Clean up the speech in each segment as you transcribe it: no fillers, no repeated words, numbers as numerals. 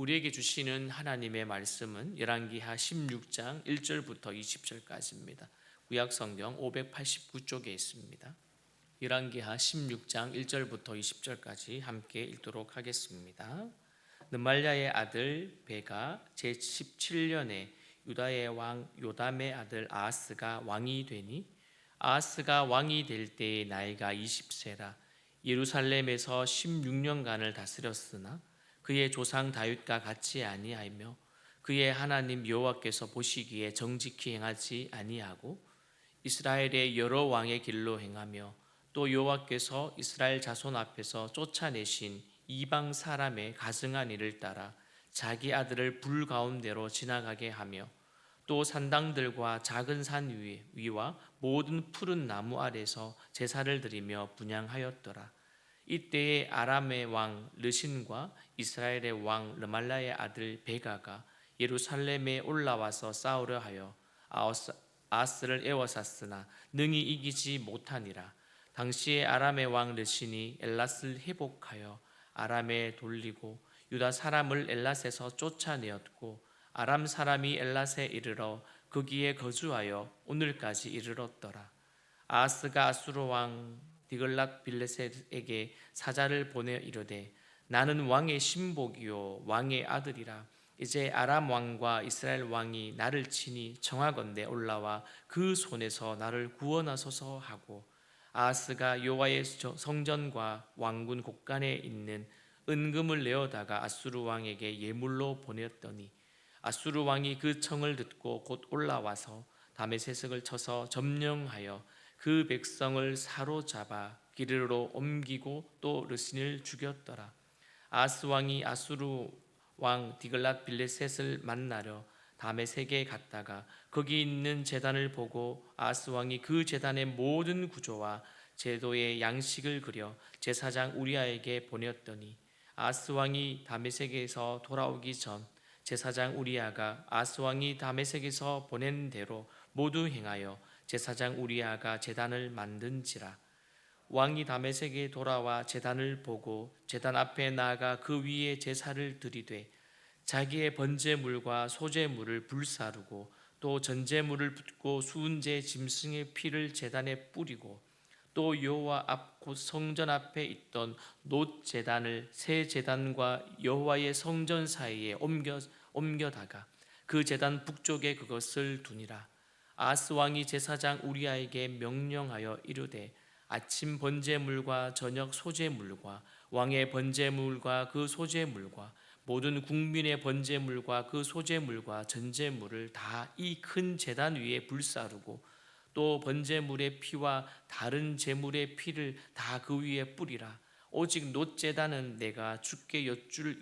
우리에게 주시는 하나님의 말씀은 열왕기하 16장 1절부터 20절까지입니다. 구약성경 589쪽에 있습니다. 열왕기하 16장 1절부터 20절까지 함께 읽도록 하겠습니다. 르말랴의 아들 베가 제17년에 유다의 왕 요담의 아들 아하스가 왕이 되니 아하스가 왕이 될 때의 나이가 20세라 예루살렘에서 16년간을 다스렸으나 그의 조상 다윗과 같이 아니하며 그의 하나님 여호와께서 보시기에 정직히 행하지 아니하고 이스라엘의 여러 왕의 길로 행하며 또 여호와께서 이스라엘 자손 앞에서 쫓아내신 이방 사람의 가증한 일을 따라 자기 아들을 불 가운데로 지나가게 하며 또 산당들과 작은 산 위와 모든 푸른 나무 아래서 제사를 드리며 분향하였더라. 이때에 아람의 왕 르신과 이스라엘의 왕 르말라의 아들 베가가 예루살렘에 올라와서 싸우려 하여 아하스를 에워쌌으나 능히 이기지 못하니라. 당시에 아람의 왕 르신이 엘랏을 회복하여 아람에 돌리고 유다 사람을 엘랏에서 쫓아내었고 아람 사람이 엘랏에 이르러 거기에 거주하여 오늘까지 이르렀더라. 아하스가 아수르 왕 디글랏 빌레셋에게 사자를 보내 이르되 나는 왕의 신복이요 왕의 아들이라. 이제 아람 왕과 이스라엘 왕이 나를 치니 청하건대 올라와 그 손에서 나를 구원하소서 하고 아하스가 여호와의 성전과 왕군 곳간에 있는 은금을 내어다가 아수르 왕에게 예물로 보냈더니 아수르 왕이 그 청을 듣고 곧 올라와서 다메섹을 쳐서 점령하여 그 백성을 사로잡아 기르로 옮기고 또 르신을 죽였더라. 아하스 왕이 아수르 왕 디글랏 빌레셋을 만나려 다메섹에 갔다가 거기 있는 제단을 보고 아하스 왕이 그 제단의 모든 구조와 제도의 양식을 그려 제사장 우리아에게 보냈더니 아하스 왕이 다메섹에서 돌아오기 전 제사장 우리아가 아하스 왕이 다메섹에서 보낸 대로 모두 행하여 제사장 우리아가 제단을 만든지라. 왕이 다메섹에 돌아와 제단을 보고 제단 앞에 나아가 그 위에 제사를 드리되 자기의 번제물과 소제물을 불사르고 또 전제물을 붓고 수은제 짐승의 피를 제단에 뿌리고 또 여호와 앞 곧 성전 앞에 있던 놋 제단을 새 제단과 여호와의 성전 사이에 옮겨다가 그 제단 북쪽에 그것을 두니라. 아하스 왕이 제사장 우리아에게 명령하여 이르되 아침 번제물과 저녁 소제물과 왕의 번제물과 그 소제물과 모든 국민의 번제물과 그 소제물과 전제물을 다 이 큰 제단 위에 불사르고 또 번제물의 피와 다른 제물의 피를 다 그 위에 뿌리라. 오직 놋 제단은 내가 주께 여쭐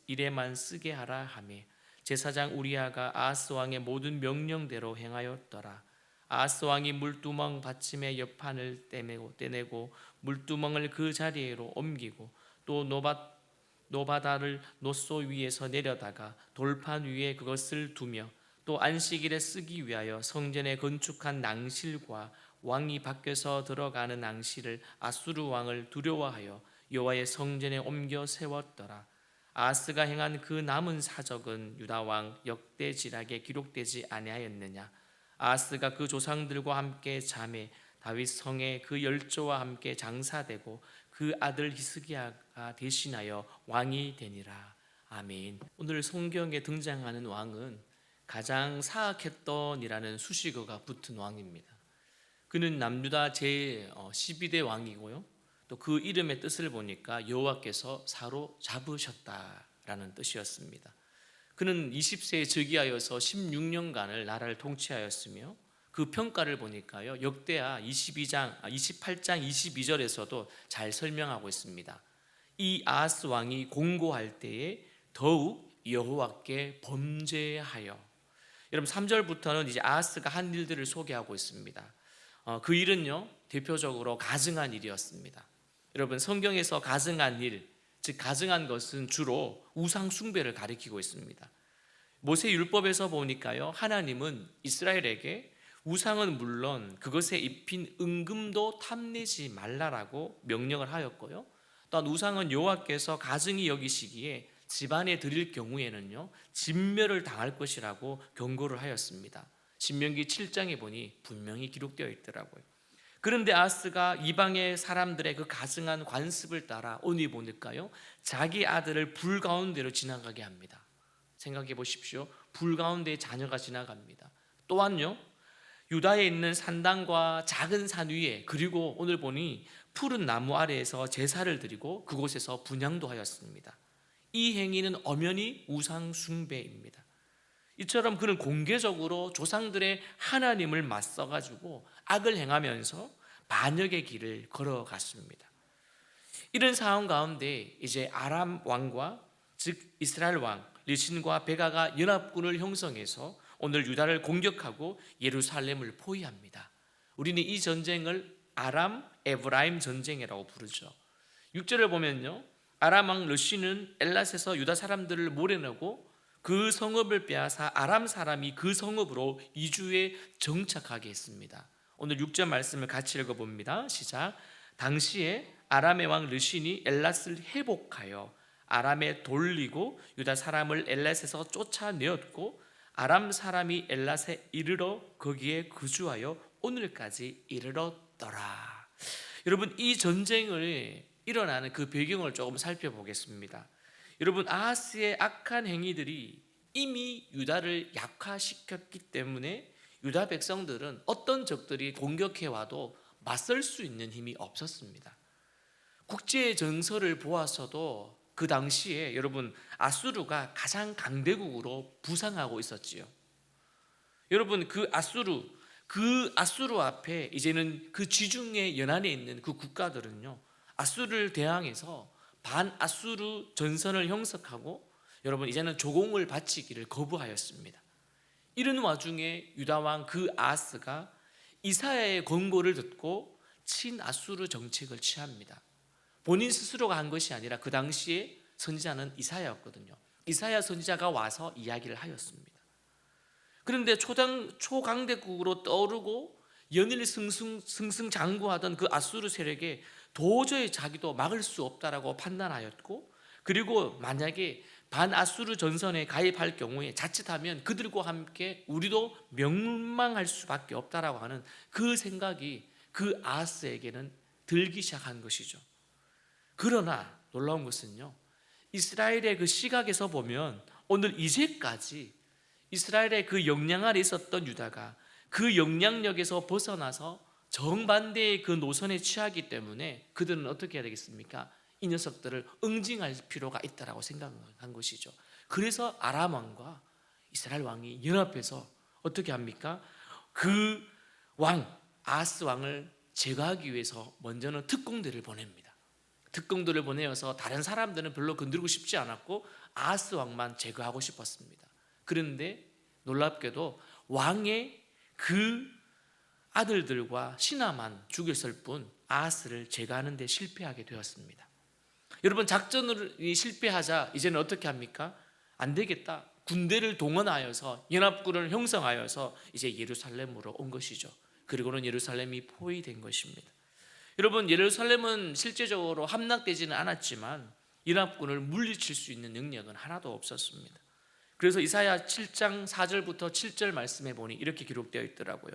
일에만 쓰게 하라 하며 제사장 우리아가 아하스 왕의 모든 명령대로 행하였더라. 아하스 왕이 물두멍 받침의 옆판을 떼내고 물두멍을 그 자리로 옮기고 또 노바다를 놋소 위에서 내려다가 돌판 위에 그것을 두며 또 안식일에 쓰기 위하여 성전에 건축한 낭실과 왕이 밖에서 들어가는 낭실을 아수르 왕을 두려워하여 여호와의 성전에 옮겨 세웠더라. 아하스가 행한 그 남은 사적은 유다 왕 역대지락에 기록되지 아니하였느냐. 아하스가 그 조상들과 함께 잠에 다윗 성에 그 열조와 함께 장사되고 그 아들 히스기야가 대신하여 왕이 되니라. 아멘. 오늘 성경에 등장하는 왕은 가장 사악했던이라는 수식어가 붙은 왕입니다. 그는 남유다 제12대 왕이고요. 또 그 이름의 뜻을 보니까 여호와께서 사로잡으셨다라는 뜻이었습니다. 그는 20세에 즉위하여서 16년간을 나라를 통치하였으며 그 평가를 보니까요. 역대하 28장 22절에서도 잘 설명하고 있습니다. 이 아하스 왕이 공고할 때에 더욱 여호와께 범죄하여. 여러분 3절부터는 이제 아하스가 한 일들을 소개하고 있습니다. 그 일은요 대표적으로 가증한 일이었습니다. 여러분 성경에서 가증한 일, 즉 가증한 것은 주로 우상 숭배를 가리키고 있습니다. 모세 율법에서 보니까요 하나님은 이스라엘에게 우상은 물론 그것에 입힌 은금도 탐내지 말라라고 명령을 하였고요. 또한 우상은 여호와께서 가증히 여기시기에 집안에 드릴 경우에는요 진멸을 당할 것이라고 경고를 하였습니다. 신명기 7장에 보니 분명히 기록되어 있더라고요. 그런데 아하스가 이방의 사람들의 그 가증한 관습을 따라 오늘 보니까요 자기 아들을 불 가운데로 지나가게 합니다. 생각해 보십시오. 불 가운데 자녀가 지나갑니다. 또한요 유다에 있는 산당과 작은 산 위에, 그리고 오늘 보니 푸른 나무 아래에서 제사를 드리고 그곳에서 분향도 하였습니다. 이 행위는 엄연히 우상 숭배입니다. 이처럼 그는 공개적으로 조상들의 하나님을 맞서가지고 악을 행하면서 반역의 길을 걸어갔습니다. 이런 상황 가운데 이제 아람 왕과 즉 이스라엘 왕 르신과 베가가 연합군을 형성해서 오늘 유다를 공격하고 예루살렘을 포위합니다. 우리는 이 전쟁을 아람 에브라임 전쟁이라고 부르죠. 6절을 보면요 아람 왕 르신은 엘랏에서 유다 사람들을 몰아내고 그 성읍을 빼앗아 아람 사람이 그 성읍으로 이주에 정착하게 했습니다. 오늘 6절 말씀을 같이 읽어봅니다. 시작. 당시에 아람의 왕 르신이 엘랏을 회복하여 아람에 돌리고 유다 사람을 엘랏에서 쫓아내었고 아람 사람이 엘랏에 이르러 거기에 거주하여 오늘까지 이르렀더라. 여러분 이 전쟁을 일어나는 그 배경을 조금 살펴보겠습니다. 여러분 아하스의 악한 행위들이 이미 유다를 약화시켰기 때문에 유다 백성들은 어떤 적들이 공격해와도 맞설 수 있는 힘이 없었습니다. 국제 정서를 보아서도 그 당시에 여러분 아수르가 가장 강대국으로 부상하고 있었지요. 여러분 그 아수르 앞에 이제는 그 지중해 연안에 있는 그 국가들은요 아수르를 대항해서 반아수르 전선을 형성하고 여러분 이제는 조공을 바치기를 거부하였습니다. 이런 와중에 유다왕 그 아하스가 이사야의 권고를 듣고 친아수르 정책을 취합니다. 본인 스스로가 한 것이 아니라 그 당시에 선지자는 이사야였거든요. 이사야 선지자가 와서 이야기를 하였습니다. 그런데 초강대국으로 떠오르고 연일 승승장구하던 그 아수르 세력에 도저히 자기도 막을 수 없다라고 판단하였고, 그리고 만약에 반아수르 전선에 가입할 경우에 자칫하면 그들과 함께 우리도 멸망할 수밖에 없다라고 하는 그 생각이 그 아하스에게는 들기 시작한 것이죠. 그러나 놀라운 것은요 이스라엘의 그 시각에서 보면 오늘 이제까지 이스라엘의 그 영향 아래 있었던 유다가 그 영향력에서 벗어나서 정반대의 그 노선에 취하기 때문에 그들은 어떻게 해야 되겠습니까? 이 녀석들을 응징할 필요가 있다라고 생각한 것이죠. 그래서 아람 왕과 이스라엘 왕이 연합해서 어떻게 합니까? 그 왕 아하스 왕을 제거하기 위해서 먼저는 특공대를 보냅니다. 특공대를 보내어서 다른 사람들은 별로 건드리고 싶지 않았고 아하스 왕만 제거하고 싶었습니다. 그런데 놀랍게도 왕의 그 아들들과 신하만 죽였을 뿐 아하스를 제거하는 데 실패하게 되었습니다. 여러분 작전이 실패하자 이제는 어떻게 합니까? 안 되겠다. 군대를 동원하여서 연합군을 형성하여서 이제 예루살렘으로 온 것이죠. 그리고는 예루살렘이 포위된 것입니다. 여러분 예루살렘은 실제적으로 함락되지는 않았지만 연합군을 물리칠 수 있는 능력은 하나도 없었습니다. 그래서 이사야 7장 4절부터 7절 말씀에 보니 이렇게 기록되어 있더라고요.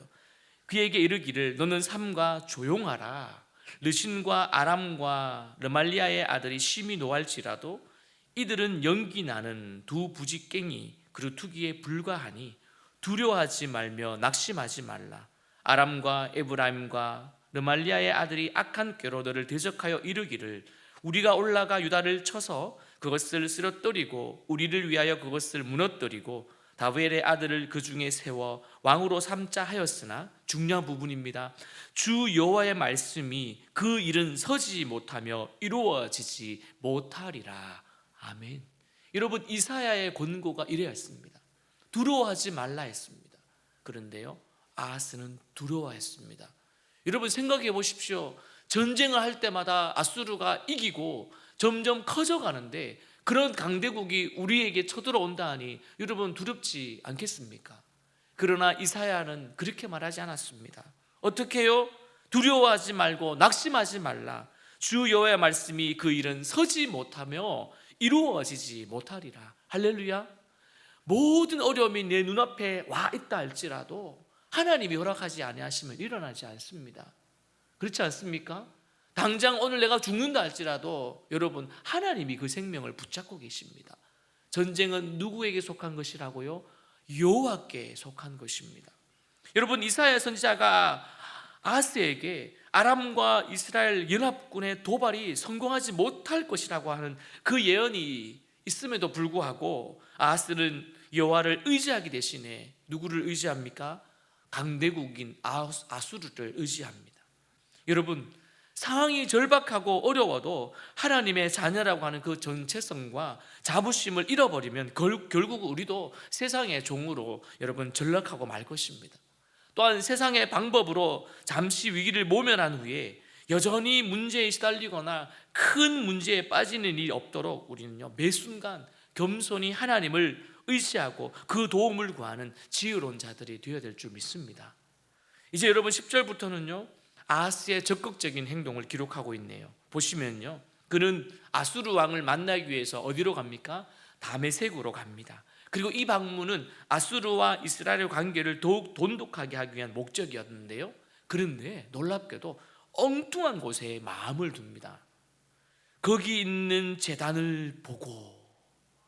그에게 이르기를 너는 삼가 조용하라. 르신과 아람과 르말리아의 아들이 심히 노할지라도 이들은 연기 나는 두 부직갱이 그리고 투기에 불과하니 두려워하지 말며 낙심하지 말라. 아람과 에브라임과 르말리아의 아들이 악한 꾀로 너를 대적하여 이르기를 우리가 올라가 유다를 쳐서 그것을 쓰러뜨리고 우리를 위하여 그것을 무너뜨리고 다윗의 아들을 그 중에 세워 왕으로 삼자 하였으나 중요한 부분입니다. 주 여호와의 말씀이 그 일은 서지 못하며 이루어지지 못하리라. 아멘. 여러분 이사야의 권고가 이래야 했습니다. 두려워하지 말라 했습니다. 그런데요 아하스는 두려워했습니다. 여러분 생각해 보십시오. 전쟁을 할 때마다 아수르가 이기고 점점 커져가는데 그런 강대국이 우리에게 쳐들어온다 하니 여러분 두렵지 않겠습니까? 그러나 이사야는 그렇게 말하지 않았습니다. 어떻게 해요? 두려워하지 말고 낙심하지 말라. 주 여호와의 말씀이 그 일은 서지 못하며 이루어지지 못하리라. 할렐루야. 모든 어려움이 내 눈앞에 와 있다 할지라도 하나님이 허락하지 아니하시면 일어나지 않습니다. 그렇지 않습니까? 당장 오늘 내가 죽는다 할지라도 여러분, 하나님이 그 생명을 붙잡고 계십니다. 전쟁은 누구에게 속한 것이라고요? 여호와께 속한 것입니다. 여러분, 이사야 선지자가 아하스에게 아람과 이스라엘 연합군의 도발이 성공하지 못할 것이라고 하는 그 예언이 있음에도 불구하고 아하스는 여호와를 의지하기 대신에 누구를 의지합니까? 강대국인 아수르를 의지합니다. 여러분, 상황이 절박하고 어려워도 하나님의 자녀라고 하는 그 정체성과 자부심을 잃어버리면 결국 우리도 세상의 종으로 여러분 전락하고 말 것입니다. 또한 세상의 방법으로 잠시 위기를 모면한 후에 여전히 문제에 시달리거나 큰 문제에 빠지는 일이 없도록 우리는요, 매 순간 겸손히 하나님을 의지하고 그 도움을 구하는 지혜로운 자들이 되어야 될 줄 믿습니다. 이제 여러분 10절부터는요 아하스의 적극적인 행동을 기록하고 있네요. 보시면요, 그는 아수르 왕을 만나기 위해서 어디로 갑니까? 다메섹으로 갑니다. 그리고 이 방문은 아수르와 이스라엘의 관계를 더욱 돈독하게 하기 위한 목적이었는데요, 그런데 놀랍게도 엉뚱한 곳에 마음을 둡니다. 거기 있는 제단을 보고,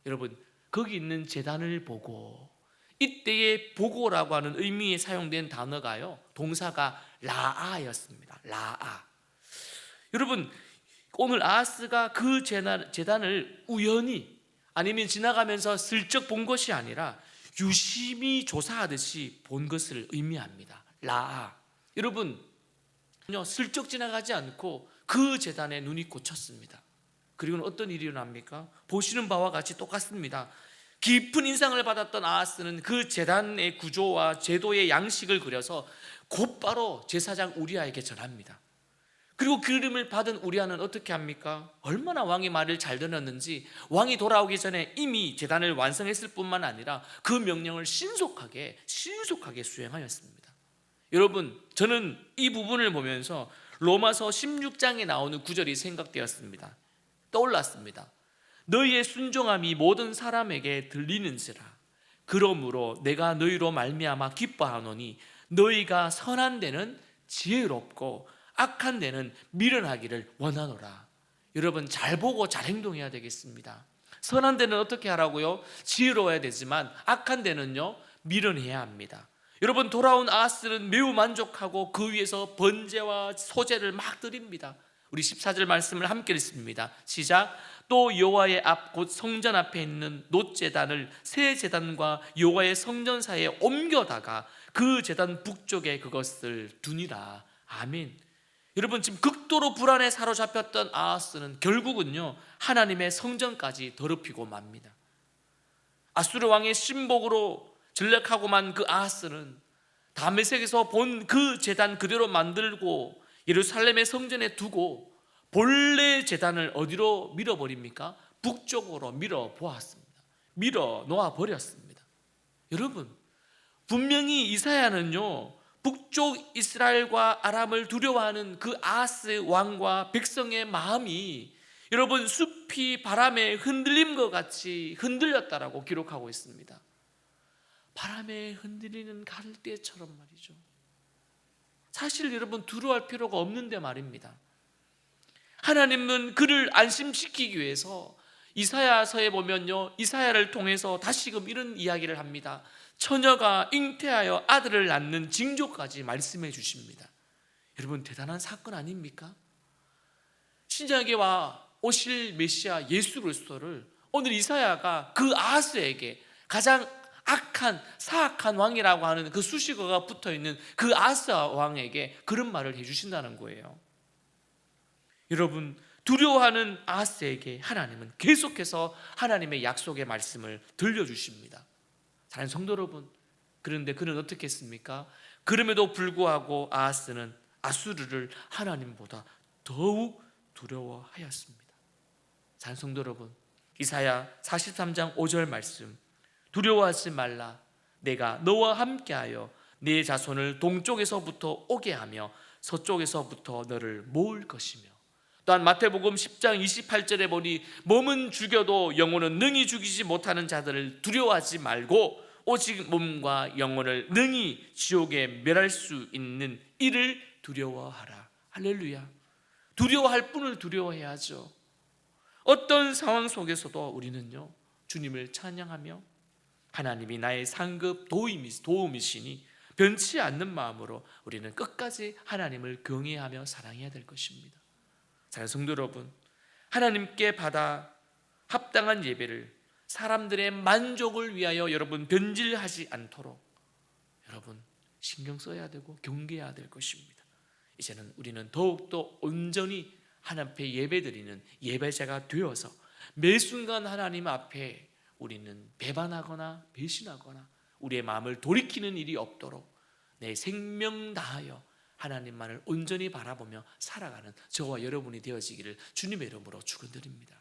여러분, 거기 있는 제단을 보고, 이때의 보고라고 하는 의미에 사용된 단어가요, 동사가 라아였습니다. 라아. 여러분, 오늘 아하스가 그 제단을 우연히 아니면 지나가면서 슬쩍 본 것이 아니라 유심히 조사하듯이 본 것을 의미합니다. 라아. 여러분, 슬쩍 지나가지 않고 그 제단에 눈이 꽂혔습니다. 그리고는 어떤 일이 일어납니까? 보시는 바와 같이 똑같습니다. 깊은 인상을 받았던 아하스는 그 제단의 구조와 제도의 양식을 그려서 곧바로 제사장 우리아에게 전합니다. 그리고 그 이름을 받은 우리아는 어떻게 합니까? 얼마나 왕의 말을 잘 들었는지 왕이 돌아오기 전에 이미 제단을 완성했을 뿐만 아니라 그 명령을 신속하게 수행하였습니다. 여러분, 저는 이 부분을 보면서 로마서 16장에 나오는 구절이 생각되었습니다. 떠올랐습니다. 너희의 순종함이 모든 사람에게 들리는지라. 그러므로 내가 너희로 말미암아 기뻐하노니 너희가 선한 데는 지혜롭고 악한 데는 미련하기를 원하노라. 여러분, 잘 보고 잘 행동해야 되겠습니다. 선한 데는 어떻게 하라고요? 지혜로워야 되지만 악한 데는요, 미련해야 합니다. 여러분, 돌아온 아하스는 매우 만족하고 그 위에서 번제와 소제를 막 드립니다. 우리 14절 말씀을 함께 읽습니다. 시작. 또 여호와의 앞 곧 성전 앞에 있는 놋제단을 새 제단과 여호와의 성전 사이에 옮겨다가 그 제단 북쪽에 그것을 두니라. 아멘. 여러분, 지금 극도로 불안에 사로잡혔던 아하스는 결국은요 하나님의 성전까지 더럽히고 맙니다. 아수르 왕의 신복으로 전락하고만 그 아하스는 다메섹에서 본 그 제단 그대로 만들고 예루살렘의 성전에 두고 본래 제단을 어디로 밀어버립니까? 북쪽으로 밀어 보았습니다. 밀어 놓아 버렸습니다. 여러분, 분명히 이사야는요 북쪽 이스라엘과 아람을 두려워하는 그 아하스 왕과 백성의 마음이 여러분 숲이 바람에 흔들림과 같이 흔들렸다라고 기록하고 있습니다. 바람에 흔들리는 갈대처럼 말이죠. 사실 여러분 두려워할 필요가 없는데 말입니다. 하나님은 그를 안심시키기 위해서 이사야서에 보면요 이사야를 통해서 다시금 이런 이야기를 합니다. 처녀가 잉태하여 아들을 낳는 징조까지 말씀해 주십니다. 여러분, 대단한 사건 아닙니까? 신약에 와 오실 메시아 예수 그리스도를 오늘 이사야가 그 아하스에게 가장 악한 사악한 왕이라고 하는 그 수식어가 붙어있는 그 아하스 왕에게 그런 말을 해주신다는 거예요. 여러분, 두려워하는 아하스에게 하나님은 계속해서 하나님의 약속의 말씀을 들려주십니다. 사랑하는 성도 여러분, 그런데 그는 어떻게 했습니까? 그럼에도 불구하고 아하스는 아수르를 하나님보다 더욱 두려워하였습니다. 사랑하는 성도 여러분, 이사야 43장 5절 말씀, 두려워하지 말라. 내가 너와 함께하여 네 자손을 동쪽에서부터 오게 하며 서쪽에서부터 너를 모을 것이며. 또한 마태복음 10장 28절에 보니 몸은 죽여도 영혼은 능히 죽이지 못하는 자들을 두려워하지 말고 오직 몸과 영혼을 능히 지옥에 멸할 수 있는 이를 두려워하라. 할렐루야. 두려워할 분을 두려워해야죠. 어떤 상황 속에서도 우리는요, 주님을 찬양하며 하나님이 나의 상급 도움이시니 변치 않는 마음으로 우리는 끝까지 하나님을 경외하며 사랑해야 될 것입니다. 자, 성도 여러분, 하나님께 받아 합당한 예배를 사람들의 만족을 위하여 여러분 변질하지 않도록 여러분 신경 써야 되고 경계해야 될 것입니다. 이제는 우리는 더욱더 온전히 하나님 앞에 예배드리는 예배자가 되어서 매 순간 하나님 앞에 우리는 배반하거나 배신하거나 우리의 마음을 돌이키는 일이 없도록 내 생명 다하여 하나님만을 온전히 바라보며 살아가는 저와 여러분이 되어지기를 주님의 이름으로 축원드립니다.